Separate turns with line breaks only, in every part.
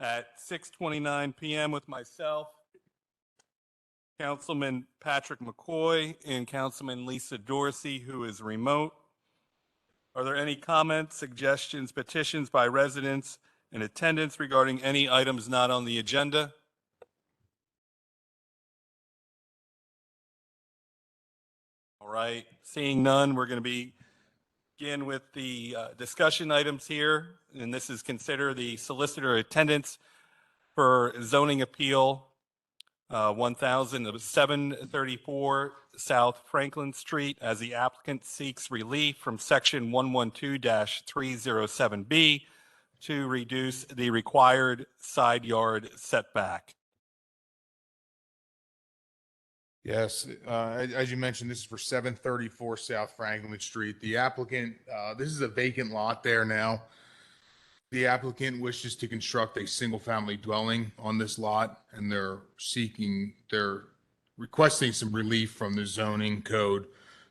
at 6:29 p.m. with myself, Councilman Patrick McCoy, and Councilman Lisa Dorsey, who is remote. Are there any comments, suggestions, petitions by residents in attendance regarding any items not on the agenda? All right, seeing none, we're going to begin with the discussion items here, and this is consider the solicitor attendance for zoning appeal 1734 South Franklin Street, as the applicant seeks relief from section 112-307B to reduce the required side yard setback.
Yes, as you mentioned, this is for 734 South Franklin Street. The applicant, this is a vacant lot there now. The applicant wishes to construct a single-family dwelling on this lot, and they're requesting some relief from the zoning code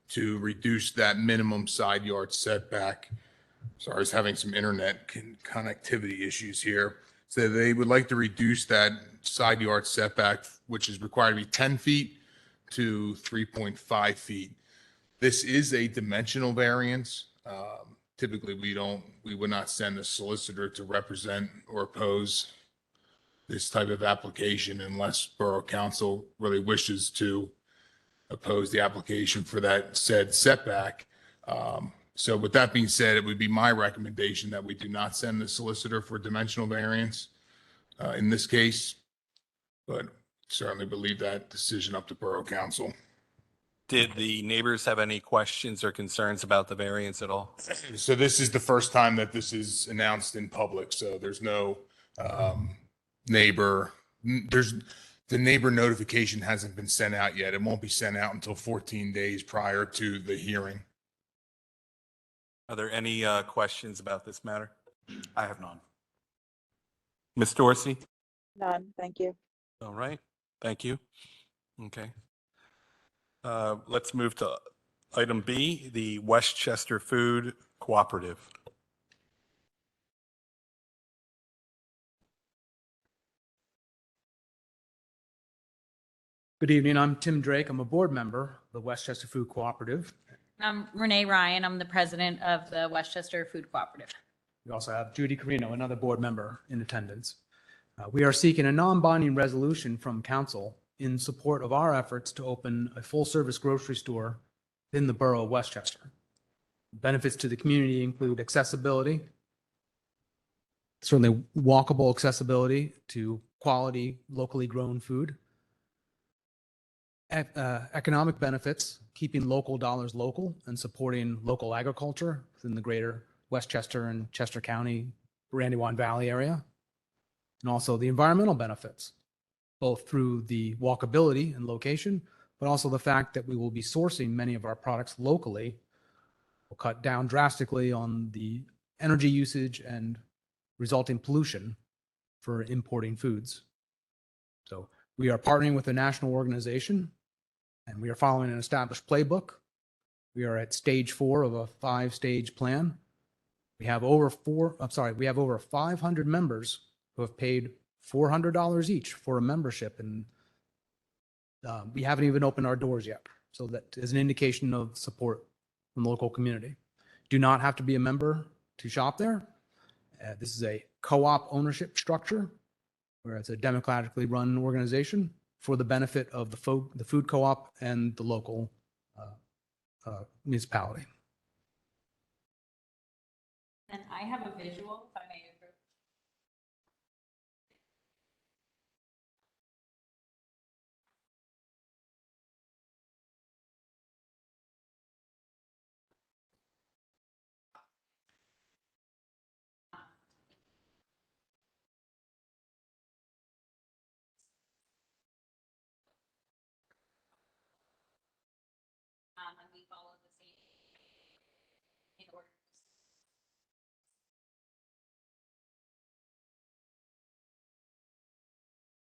to reduce that minimum side yard setback. Sorry, I was having some internet connectivity issues here. So they would like to reduce that side yard setback, which is required to be 10 feet to 3.5 feet. This is a dimensional variance. Typically, we would not send a solicitor to represent or oppose this type of application unless Borough Council really wishes to oppose the application for that said setback. So with that being said, it would be my recommendation that we do not send the solicitor for dimensional variance in this case, but certainly would leave that decision up to Borough Council.
Did the neighbors have any questions or concerns about the variance at all?
So this is the first time that this is announced in public, so there's no the neighbor notification hasn't been sent out yet. It won't be sent out until 14 days prior to the hearing.
Are there any questions about this matter?
I have none.
Ms. Dorsey?
None, thank you.
All right, thank you. Okay. Let's move to item B, the Westchester Food Cooperative.
Good evening. I'm Tim Drake. I'm a board member of the Westchester Food Cooperative.
I'm Renee Ryan. I'm the president of the Westchester Food Cooperative.
We also have Judy Carino, another board member in attendance. We are seeking a non-binding resolution from council in support of our efforts to open a full-service grocery store in the borough of Westchester. Benefits to the community include accessibility, certainly walkable accessibility to quality, locally grown food, economic benefits, keeping local dollars local and supporting local agriculture within the greater Westchester and Chester County, Brandywine Valley area, and also the environmental benefits, both through the walkability and location, but also the fact that we will be sourcing many of our products locally. Will cut down drastically on the energy usage and resulting pollution for importing foods. So we are partnering with a national organization, and we are following an established playbook. We are at stage 4 of a 5-stage plan. We have over 500 members who have paid $400 each for a membership, and we haven't even opened our doors yet. So that is an indication of support from the local community. Do not have to be a member to shop there. This is a co-op ownership structure, where it's a democratically run organization for the benefit of the food co-op and the local municipality.
And I have a visual, if I may. And we follow the same in order.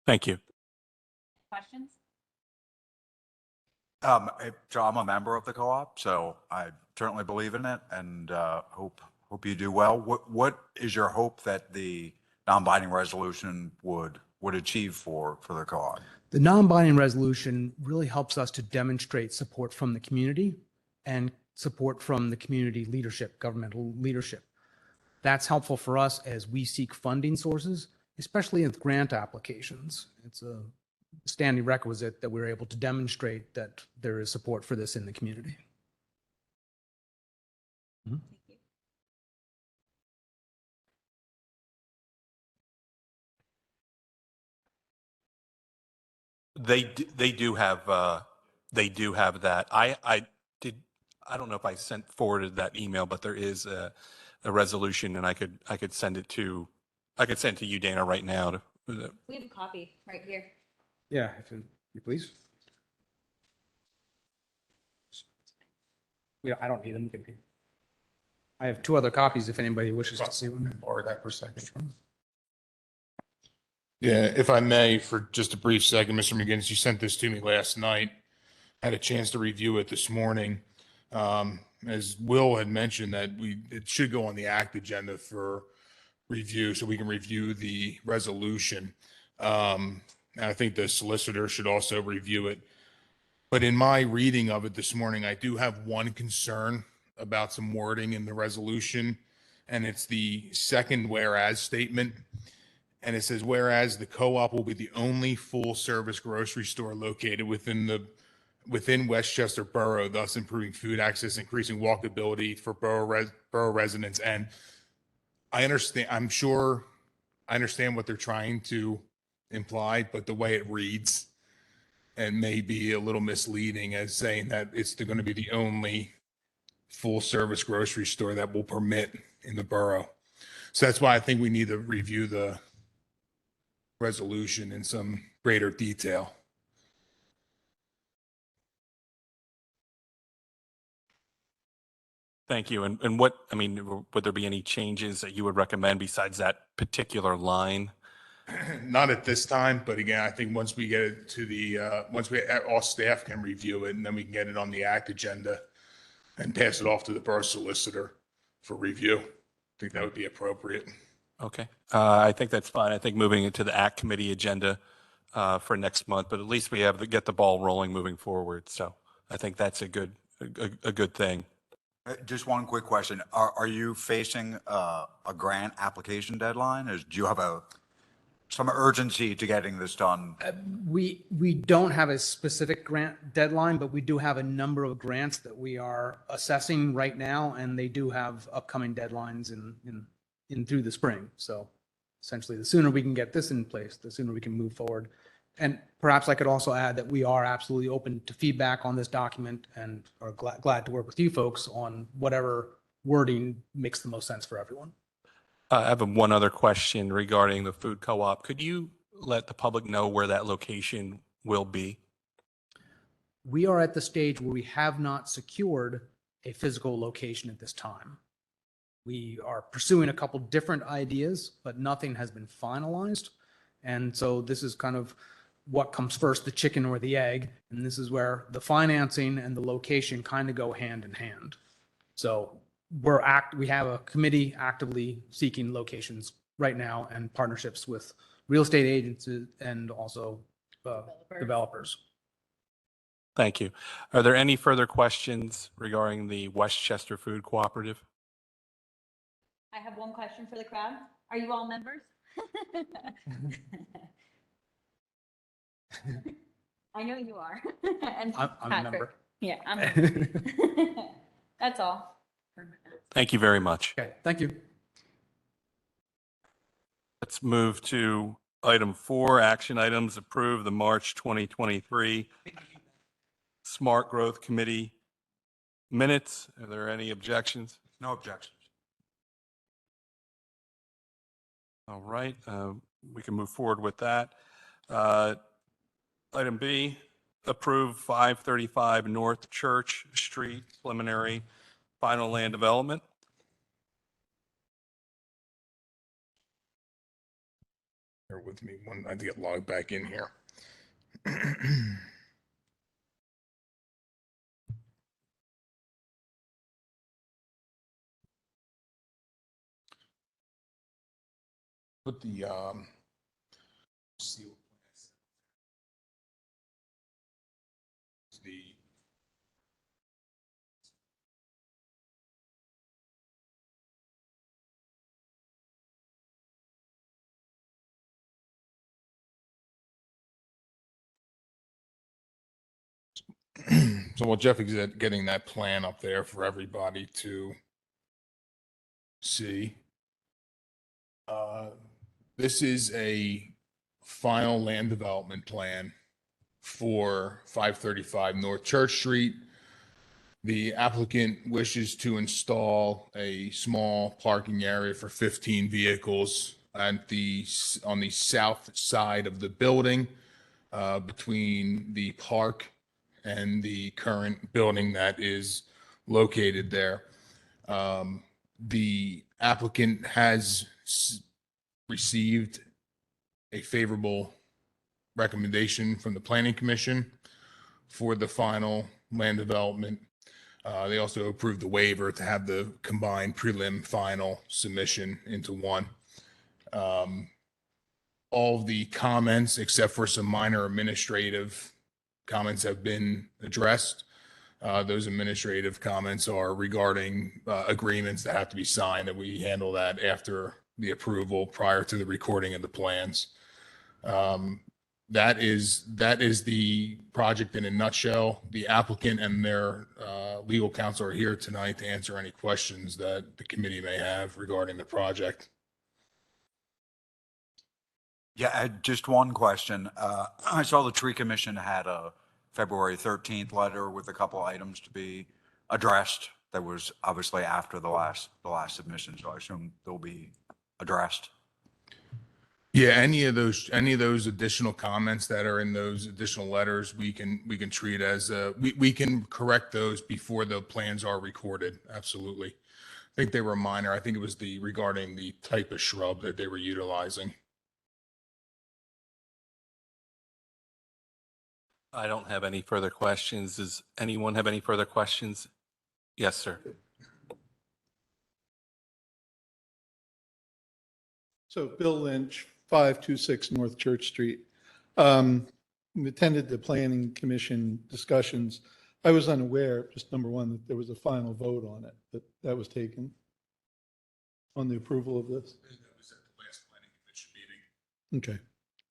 Thank you.
Questions?
So I'm a member of the co-op, so I certainly believe in it and hope you do well. What is your hope that the non-binding resolution would achieve for the co-op?
The non-binding resolution really helps us to demonstrate support from the community and support from the community leadership, governmental leadership. That's helpful for us as we seek funding sources, especially with grant applications. It's a standing requisite that we're able to demonstrate that there is support for this in the community.
They do have that. I don't know if I forwarded that email, but there is a resolution and I could send it to you, Dana, right now to,
We have a copy right here.
Yeah, if you please. Yeah, I don't need them. I have 2 other copies if anybody wishes to see one.
Or that for a second. Yeah, if I may, for just a brief second, Mr. McGinnis, you sent this to me last night. Had a chance to review it this morning. As Will had mentioned, that it should go on the act agenda for review so we can review the resolution. And I think the solicitor should also review it. But in my reading of it this morning, I do have one concern about some wording in the resolution, and it's the second whereas statement. And it says, whereas the co-op will be the only full-service grocery store located within Westchester Borough, thus improving food access, increasing walkability for borough residents. And I understand, I'm sure I understand what they're trying to imply, but the way it reads and may be a little misleading as saying that it's going to be the only full-service grocery store that will permit in the borough. So that's why I think we need to review the resolution in some greater detail.
thank you. And would there be any changes that you would recommend besides that particular line?
Not at this time, but again, I think once we get it to once all staff can review it, and then we can get it on the act agenda and pass it off to the borough solicitor for review. I think that would be appropriate.
Okay, I think that's fine. I think moving it to the ACT committee agenda for next month, but at least we have to get the ball rolling moving forward. So I think that's a good thing.
Just one quick question. Are you facing a grant application deadline? Do you have some urgency to getting this done?
We don't have a specific grant deadline, but we do have a number of grants that we are assessing right now, and they do have upcoming deadlines in through the spring. So essentially, the sooner we can get this in place, the sooner we can move forward. And perhaps I could also add that we are absolutely open to feedback on this document and are glad to work with you folks on whatever wording makes the most sense for everyone.
I have one other question regarding the food co-op. Could you let the public know where that location will be?
We are at the stage where we have not secured a physical location at this time. We are pursuing a couple different ideas, but nothing has been finalized. And so this is kind of what comes first, the chicken or the egg. And this is where the financing and the location kind of go hand in hand. So we have a committee actively seeking locations right now and partnerships with real estate agents and also developers.
Thank you. Are there any further questions regarding the Westchester Food Cooperative?
I have one question for the crowd. Are you all members? I know you are. And
I'm a
Patrick.
member.
Yeah, I'm a member. That's all.
Thank you very much.
Okay, thank you.
Let's move to item 4, action items. Approve the March 2023 Smart Growth Committee minutes. Are there any objections?
No objections.
All right, we can move forward with that. Item B, approve 535 North Church Street preliminary final land development.
Bear with me I have to get logged back in here. put the, see what the, so while Jeff is getting that plan up there for everybody to see. This is a final land development plan for 535 North Church Street. The applicant wishes to install a small parking area for 15 vehicles on the south side of the building, between the park and the current building that is located there. The applicant has received a favorable recommendation from the Planning Commission for the final land development. They also approved the waiver to have the combined prelim final submission into one. All of the comments, except for some minor administrative comments, have been addressed. Those administrative comments are regarding agreements that have to be signed, and we handle that after the approval prior to the recording of the plans. That is the project in a nutshell. The applicant and their legal counsel are here tonight to answer any questions that the committee may have regarding the project.
Yeah, I had just one question. I saw the tree commission had a February 13th letter with a couple items to be addressed. That was obviously after the last submission, so I assume they'll be addressed.
Yeah, any of those additional comments that are in those additional letters, we can treat as we can correct those before the plans are recorded. Absolutely. I think they were minor. I think it was regarding the type of shrub that they were utilizing.
I don't have any further questions. Does anyone have any further questions? Yes, sir.
So Bill Lynch, 526 North Church Street. Attended the Planning Commission discussions. I was unaware, just number one, that there was a final vote on it, that was taken on the approval of this.
That was at the last Planning Commission meeting.
Okay,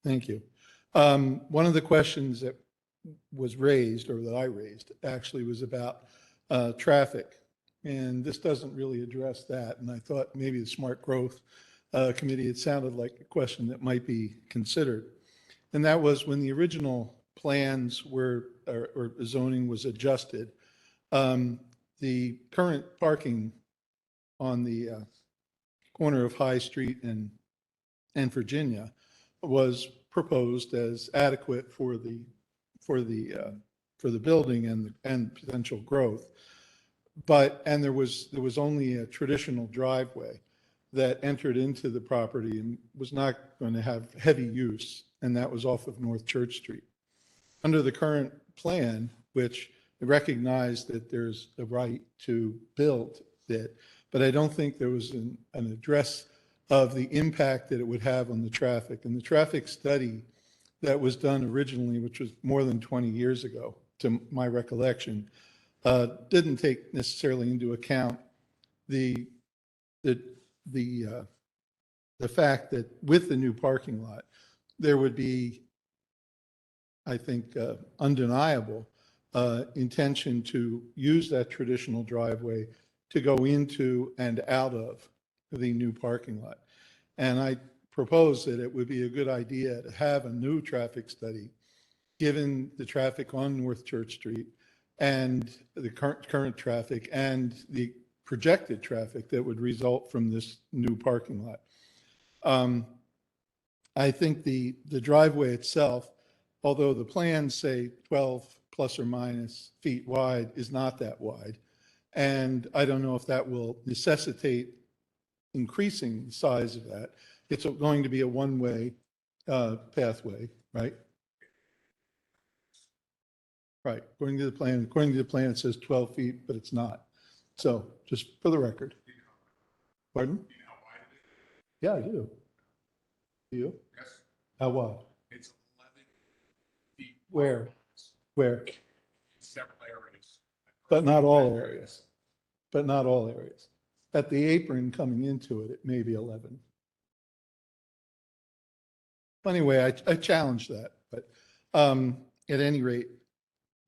thank you. One of the questions that was raised, or that I raised, actually was about traffic. And this doesn't really address that. And I thought maybe the Smart Growth Committee, it sounded like a question that might be considered. And that was when the original plans were, or zoning was adjusted, the current parking on the corner of High Street and Virginia was proposed as adequate for the building and potential growth. And there was only a traditional driveway that entered into the property and was not going to have heavy use, and that was off of North Church Street. Under the current plan, which recognized that there's the right to build it, but I don't think there was an address of the impact that it would have on the traffic. And the traffic study that was done originally, which was more than 20 years ago, to my recollection, didn't take necessarily into account the fact that with the new parking lot, there would be, I think, undeniable intention to use that traditional driveway to go into and out of the new parking lot. And I propose that it would be a good idea to have a new traffic study, given the traffic on North Church Street and the current traffic and the projected traffic that would result from this new parking lot. I think the driveway itself, although the plans say 12 plus or minus feet wide, is not that wide. And I don't know if that will necessitate increasing the size of that. It's going to be a one-way pathway, right? Right. According to the plan, it says 12 feet, but it's not. So just for the record. Pardon? Yeah, I do. Do you?
Yes.
How wide?
It's 11 feet.
Where? Where?
Several areas.
But not all areas. But not all areas. At the apron coming into it, it may be 11. Anyway, I challenge that, but at any rate,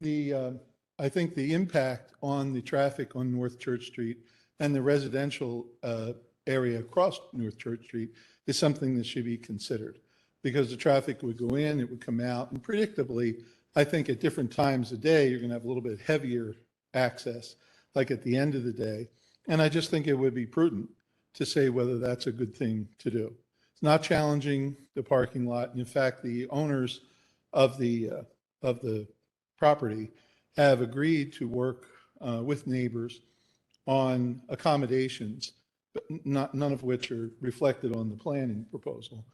I think the impact on the traffic on North Church Street and the residential area across North Church Street is something that should be considered, because the traffic would go in, it would come out, and predictably, I think at different times of day, you're going to have a little bit heavier access, like at the end of the day. And I just think it would be prudent to say whether that's a good thing to do. It's not challenging the parking lot. In fact, the owners of the property have agreed to work with neighbors on accommodations, but none of which are reflected on the planning proposal.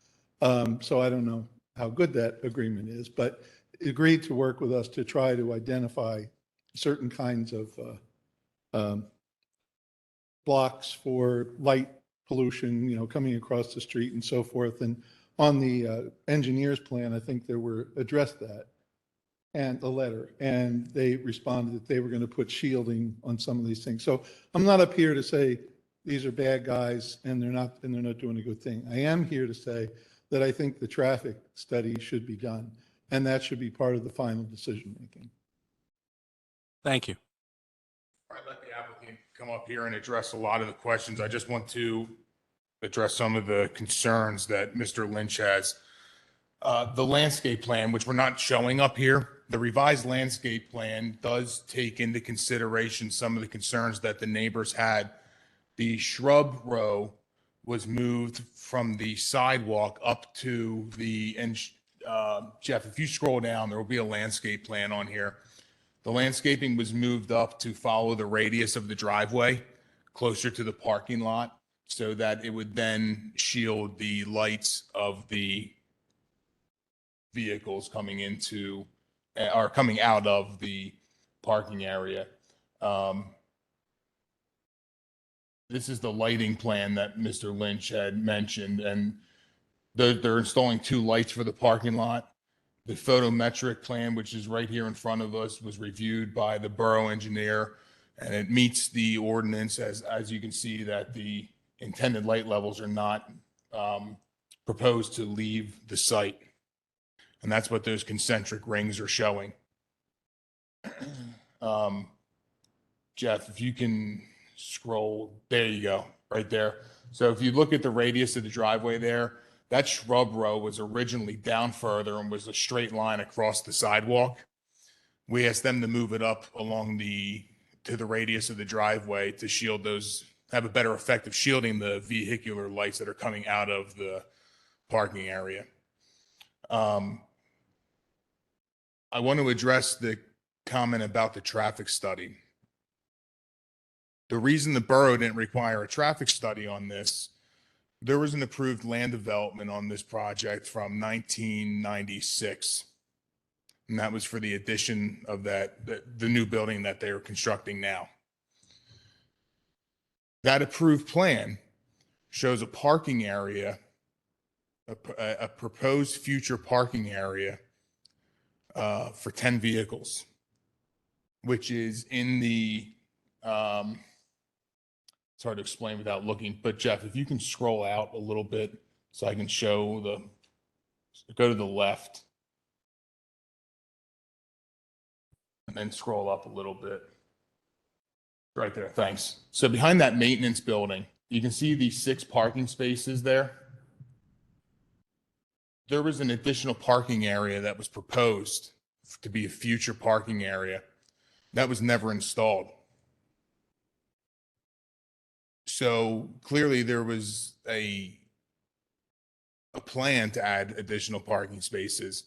So I don't know how good that agreement is, but agreed to work with us to try to identify certain kinds of blocks for light pollution, coming across the street and so forth. And on the engineer's plan, I think there were addressed that and a letter, and they responded that they were going to put shielding on some of these things. So I'm not up here to say these are bad guys and they're not doing a good thing. I am here to say that I think the traffic study should be done, and that should be part of the final decision making.
Thank you.
All right, let the applicant come up here and address a lot of the questions. I just want to address some of the concerns that Mr. Lynch has. The landscape plan, which we're not showing up here, the revised landscape plan does take into consideration some of the concerns that the neighbors had. The shrub row was moved from the sidewalk up to the, and Jeff, if you scroll down, there will be a landscape plan on here. The landscaping was moved up to follow the radius of the driveway closer to the parking lot so that it would then shield the lights of the vehicles coming into or coming out of the parking area. This is the lighting plan that Mr. Lynch had mentioned, and they're installing 2 lights for the parking lot. The photometric plan, which is right here in front of us, was reviewed by the borough engineer, and it meets the ordinance as you can see that the intended light levels are not proposed to leave the site. And that's what those concentric rings are showing. Jeff, if you can scroll, there you go, right there. So if you look at the radius of the driveway there, that shrub row was originally down further and was a straight line across the sidewalk. We asked them to move it up along to the radius of the driveway to shield those, have a better effect of shielding the vehicular lights that are coming out of the parking area. I want to address the comment about the traffic study. The reason the borough didn't require a traffic study on this, there was an approved land development on this project from 1996. And that was for the addition of the new building that they are constructing now. That approved plan shows a parking area, a proposed future parking area for 10 vehicles, which is in the, it's hard to explain without looking, but Jeff, if you can scroll out a little bit so I can show go to the left and then scroll up a little bit. Right there, thanks. So behind that maintenance building, you can see these 6 parking spaces there. There was an additional parking area that was proposed to be a future parking area that was never installed. So clearly there was a plan to add additional parking spaces.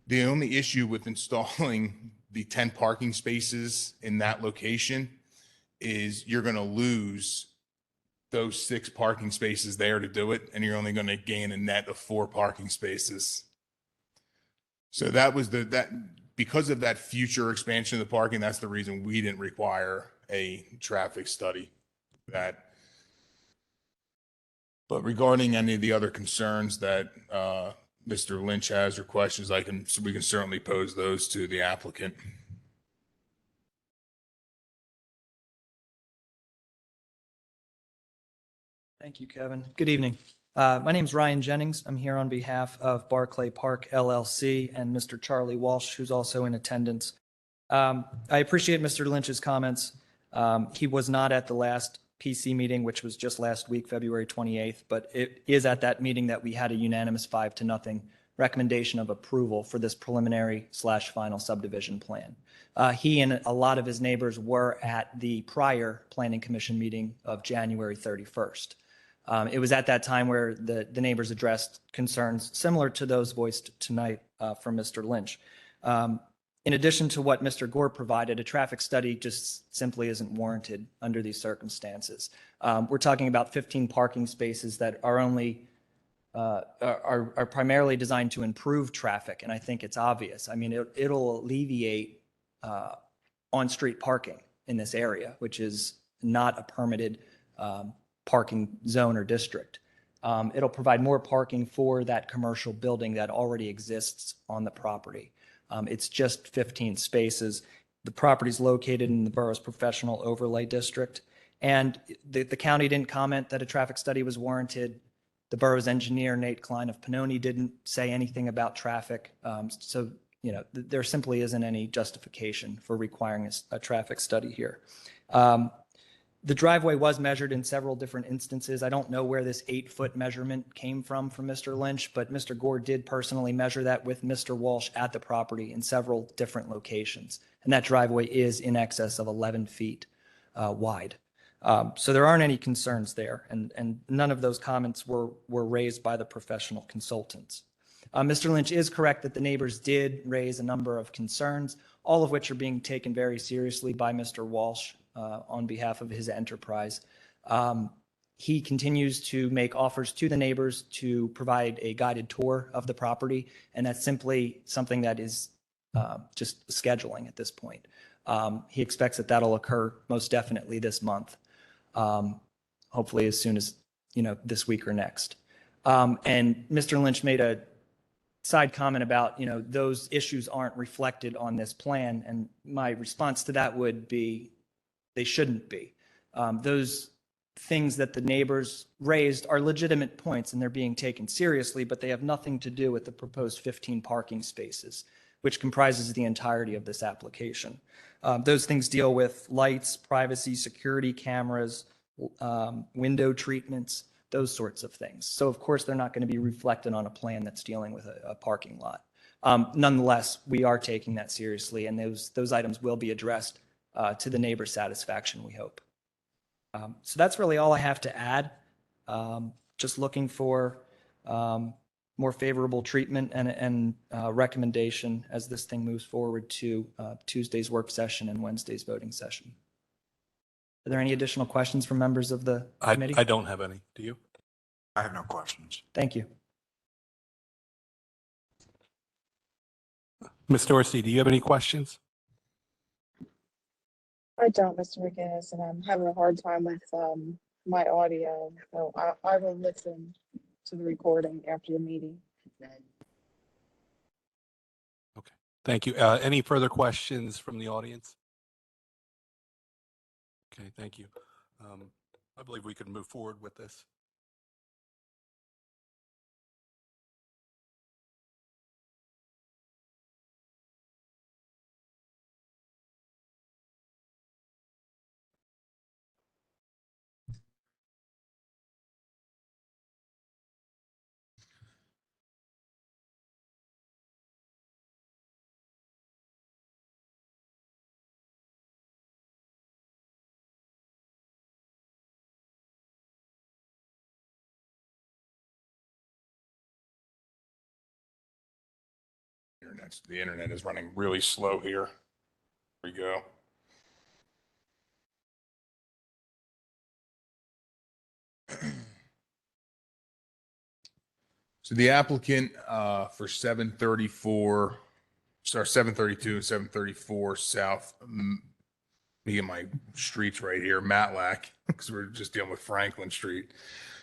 The only issue with installing the 10 parking spaces in that location is you're going to lose those 6 parking spaces there to do it, and you're only going to gain a net of 4 parking spaces. So that was because of that future expansion of the parking, that's the reason we didn't require a traffic study. That But regarding any of the other concerns that Mr. Lynch has or questions, we can certainly pose those to the applicant.
Thank you, Kevin. Good evening. My name is Ryan Jennings. I'm here on behalf of Barclay Park LLC and Mr. Charlie Walsh, who's also in attendance. I appreciate Mr. Lynch's comments. He was not at the last PC meeting, which was just last week, February 28th, but it is at that meeting that we had a unanimous 5-0 recommendation of approval for this preliminary/final subdivision plan. He and a lot of his neighbors were at the prior Planning Commission meeting of January 31st. It was at that time where the neighbors addressed concerns similar to those voiced tonight from Mr. Lynch. In addition to what Mr. Gore provided, a traffic study just simply isn't warranted under these circumstances. We're talking about 15 parking spaces that are only are primarily designed to improve traffic, and I think it's obvious. I mean, it'll alleviate on-street parking in this area, which is not a permitted parking zone or district. It'll provide more parking for that commercial building that already exists on the property. It's just 15 spaces. The property is located in the borough's professional overlay district. And the county didn't comment that a traffic study was warranted. The borough's engineer, Nate Klein of Pannoni, didn't say anything about traffic. So, you know, there simply isn't any justification for requiring a traffic study here. The driveway was measured in several different instances. I don't know where this 8-foot measurement came from Mr. Lynch, but Mr. Gore did personally measure that with Mr. Walsh at the property in several different locations. And that driveway is in excess of 11 feet wide. So there aren't any concerns there, and none of those comments were raised by the professional consultants. Mr. Lynch is correct that the neighbors did raise a number of concerns, all of which are being taken very seriously by Mr. Walsh on behalf of his enterprise. He continues to make offers to the neighbors to provide a guided tour of the property, and that's simply something that is just scheduling at this point. He expects that that'll occur most definitely this month, hopefully as soon as, you know, this week or next. And Mr. Lynch made a side comment about, you know, those issues aren't reflected on this plan, and my response to that would be they shouldn't be. Those things that the neighbors raised are legitimate points and they're being taken seriously, but they have nothing to do with the proposed 15 parking spaces, which comprises the entirety of this application. Those things deal with lights, privacy, security cameras, window treatments, those sorts of things. So of course, they're not going to be reflected on a plan that's dealing with a parking lot. Nonetheless, we are taking that seriously, and those items will be addressed to the neighbor's satisfaction, we hope. So that's really all I have to add. Just looking for more favorable treatment and recommendation as this thing moves forward to Tuesday's work session and Wednesday's voting session. Are there any additional questions from members of the committee?
I don't have any. Do you?
I have no questions.
Thank you.
Ms. Dorsey, do you have any questions?
I don't, Mr. McGinnis, and I'm having a hard time with my audio, so I will listen to the recording after the meeting.
Okay, thank you. Any further questions from the audience? Okay, thank you. I believe we can move forward with this.
The internet is running really slow here. Here we go. So the applicant for 732 and 734 South, me and my streets right here, Matlack, because we're just dealing with Franklin Street.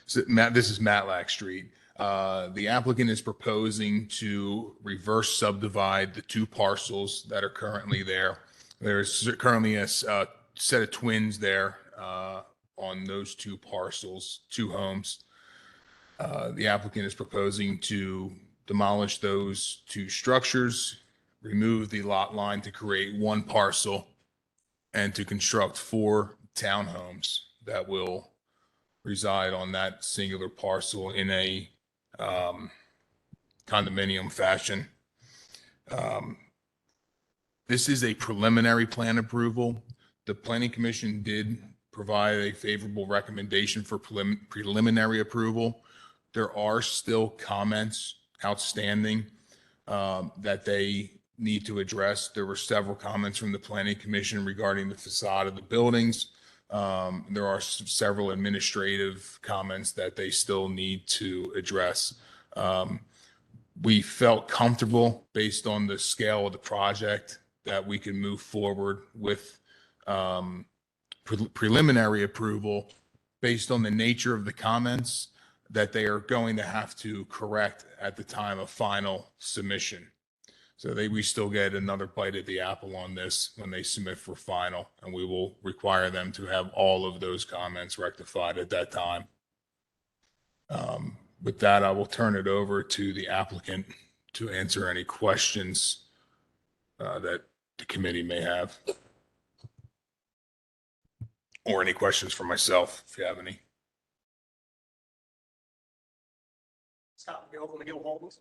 So Matt, this is Matlack Street. The applicant is proposing to reverse subdivide the two parcels that are currently there. There's currently a set of twins there on those two parcels, two homes. The applicant is proposing to demolish those two structures, remove the lot line to create one parcel, and to construct 4 townhomes that will reside on that singular parcel in a condominium fashion. This is a preliminary plan approval. The Planning Commission did provide a favorable recommendation for preliminary approval. There are still comments outstanding that they need to address. There were several comments from the Planning Commission regarding the facade of the buildings. There are several administrative comments that they still need to address. We felt comfortable based on the scale of the project that we can move forward with preliminary approval based on the nature of the comments that they are going to have to correct at the time of final submission. So we still get another bite at the apple on this when they submit for final, and we will require them to have all of those comments rectified at that time. With that, I will turn it over to the applicant to answer any questions that the committee may have. Or any questions for myself, if you have any.
Scott McGill from McGill Holdings.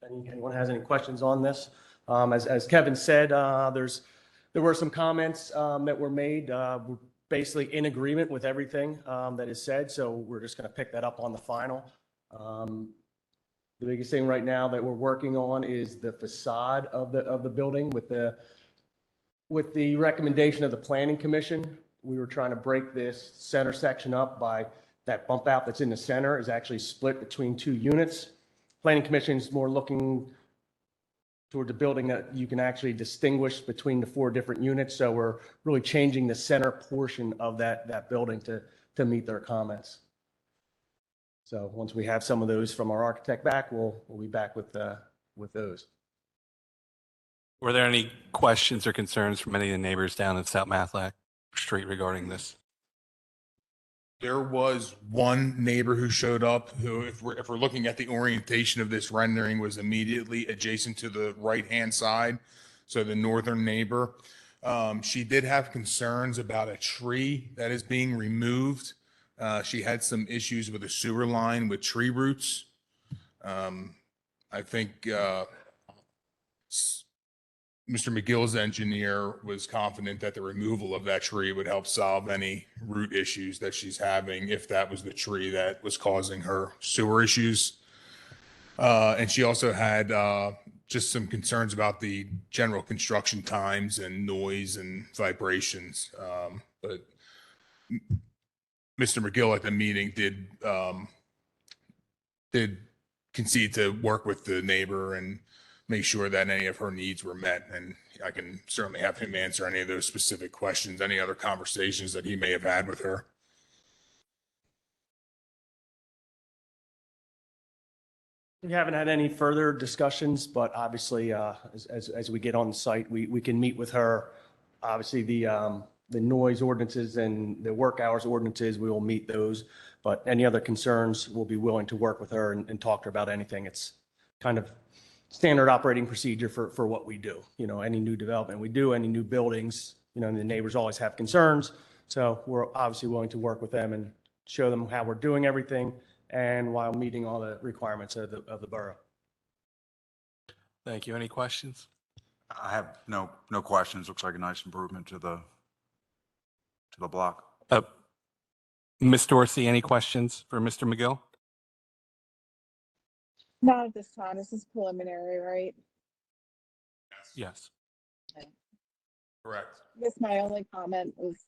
Anyone has any questions on this? As Kevin said, there were some comments that were made. We're basically in agreement with everything that is said, so we're just going to pick that up on the final. The biggest thing right now that we're working on is the facade of the building with the recommendation of the Planning Commission. We were trying to break this center section up by that bump out that's in the center is actually split between 2 units. Planning Commission is more looking toward the building that you can actually distinguish between the 4 different units. So we're really changing the center portion of that building to meet their comments. So once we have some of those from our architect back, we'll be back with those.
Were there any questions or concerns from any of the neighbors down at South Matlack Street regarding this?
There was one neighbor who showed up who, if we're looking at the orientation of this rendering, was immediately adjacent to the right-hand side. So the northern neighbor, she did have concerns about a tree that is being removed. She had some issues with a sewer line with tree roots. I think Mr. McGill's engineer was confident that the removal of that tree would help solve any root issues that she's having, if that was the tree that was causing her sewer issues. And she also had just some concerns about the general construction times and noise and vibrations. But Mr. McGill at the meeting did concede to work with the neighbor and make sure that any of her needs were met. And I can certainly have him answer any of those specific questions, any other conversations that he may have had with her.
We haven't had any further discussions, but obviously, as we get on the site, we can meet with her. Obviously, the noise ordinances and the work hours ordinances, we will meet those. But any other concerns, we'll be willing to work with her and talk to her about anything. It's kind of standard operating procedure for what we do. You know, any new development we do, any new buildings, you know, and the neighbors always have concerns. So we're obviously willing to work with them and show them how we're doing everything, and while meeting all the requirements of the borough.
Thank you. Any questions?
I have no questions. Looks like a nice improvement to the block.
Ms. Dorsey, any questions for Mr. McGill?
Not at this time. This is preliminary, right?
Yes.
Correct.
I guess my only comment was,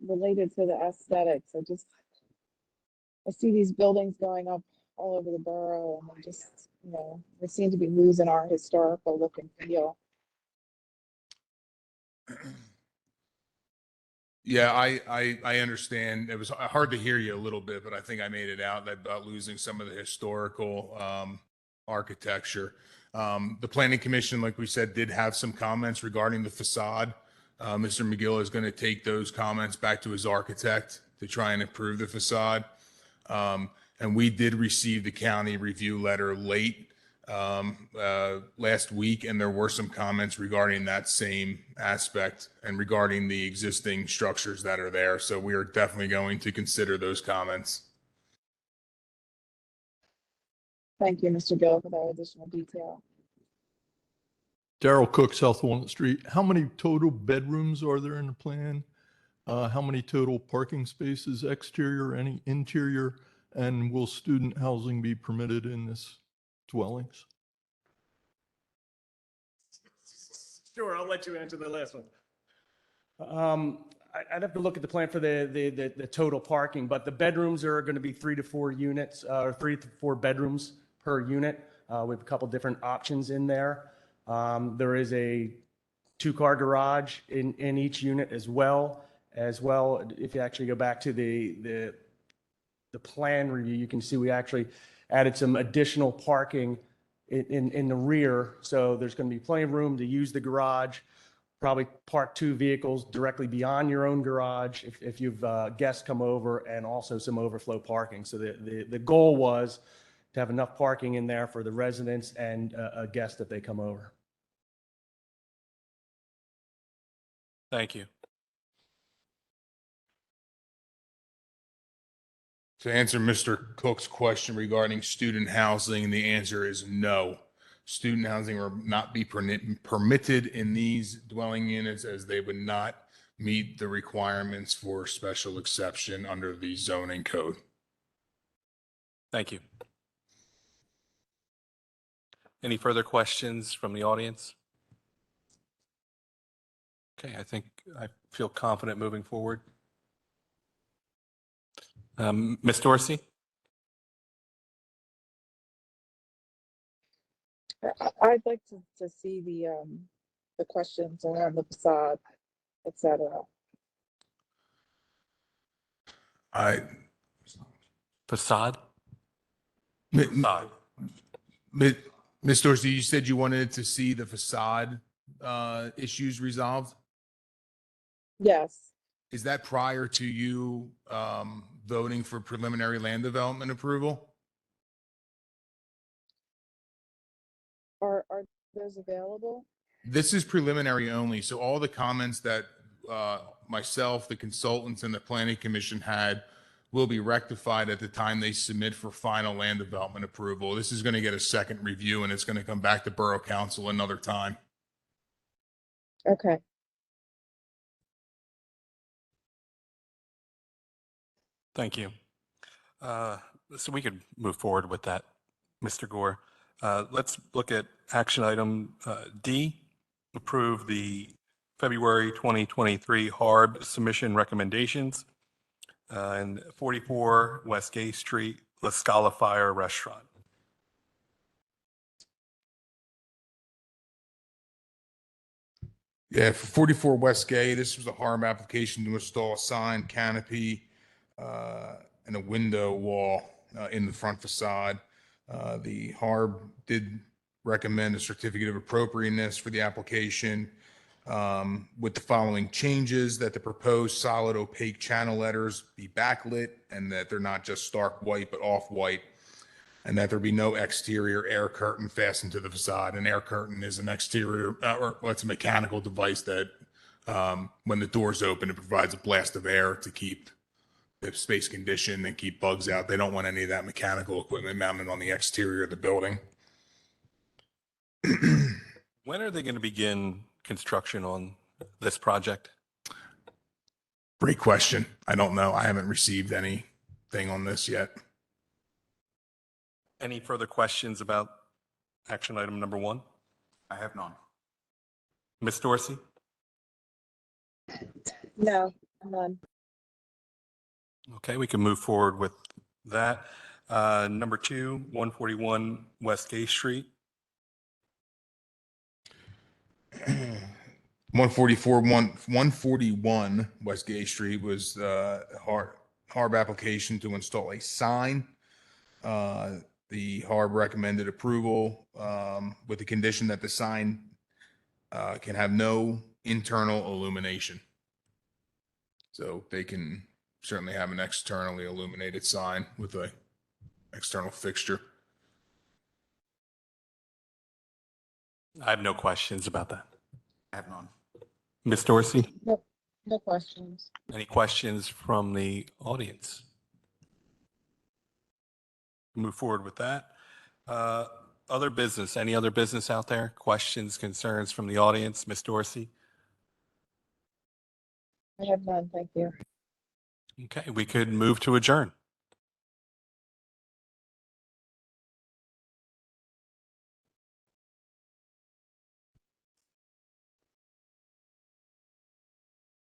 related to the aesthetics. I see these buildings going up all over the borough, and I just, we seem to be losing our historical look and feel.
Yeah, I understand. It was hard to hear you a little bit, but I think I made it out about losing some of the historical architecture. The planning commission, like we said, did have some comments regarding the facade. Mr. McGill is going to take those comments back to his architect to try and improve the facade. And we did receive the county review letter late last week, and there were some comments regarding that same aspect and regarding the existing structures that are there. So we are definitely going to consider those comments.
Thank you, Mr. Gill, for that additional detail.
Darrell Cook, South Walnut Street. How many total bedrooms are there in the plan? How many total parking spaces, exterior, any interior? And will student housing be permitted in this dwellings?
Sure, I'll let you answer the last one. I'd have to look at the plan for the total parking, but the bedrooms are going to be 3 to 4 units, or 3 to 4 bedrooms per unit. We have a couple different options in there. There is a 2-car garage in each unit as well. If you actually go back to the plan review, you can see we actually added some additional parking in the rear. So there's going to be plenty of room to use the garage, probably park 2 vehicles directly beyond your own garage if you've guests come over, and also some overflow parking. So the goal was to have enough parking in there for the residents and a guest if they come over.
Thank you.
To answer Mr. Cook's question regarding student housing, the answer is no. Student housing will not be permitted in these dwelling units, as they would not meet the requirements for special exception under the zoning code.
Thank you. Any further questions from the audience? Okay, I feel confident moving forward. Ms. Dorsey?
I'd like to see the questions around the facade, et cetera.
Facade?
Mi-
Facade.
Ms. Dorsey, you said you wanted to see the facade issues resolved.
Yes,
Is that prior to you voting for preliminary land development approval?
are those available?
This is preliminary only, so all the comments that myself, the consultants, and the planning commission had will be rectified at the time they submit for final land development approval. This is going to get a second review, and it's going to come back to Borough Council another time.
Okay.
Thank you. So we could move forward with that, Mr. Gore. Let's look at action item D, approve the February 2023 HARB submission recommendations and 44 West Gay Street, La Scala Fire Restaurant.
Yeah, for 44 West Gay, this was a HARB application to install a sign, canopy, and a window wall in the front facade. The HARB did recommend a certificate of appropriateness for the application with the following changes: that the proposed solid opaque channel letters be backlit, and that they're not just stark white but off-white, and that there be no exterior air curtain fastened to the facade. An air curtain is an exterior, or it's a mechanical device that when the doors open, it provides a blast of air to keep the space conditioned and keep bugs out. They don't want any of that mechanical equipment mounted on the exterior of the building.
When are they going to begin construction on this project?
Great question. I don't know. I haven't received anything on this yet.
Any further questions about action item number 1?
I have none.
Ms. Dorsey?
No, none.
Okay, we can move forward with that. Number 2, 141 West Gay Street.
141 West Gay Street was Harb application to install a sign. The Harb recommended approval with the condition that the sign can have no internal illumination. So they can certainly have an externally illuminated sign with a external fixture.
I have no questions about that.
I have none.
Ms. Dorsey,
No, no questions.
any questions from the audience? Move forward with that. Other business, any other business out there? Questions, concerns from the audience? Ms. Dorsey?
I have none, thank you.
Okay, we could move to adjourn.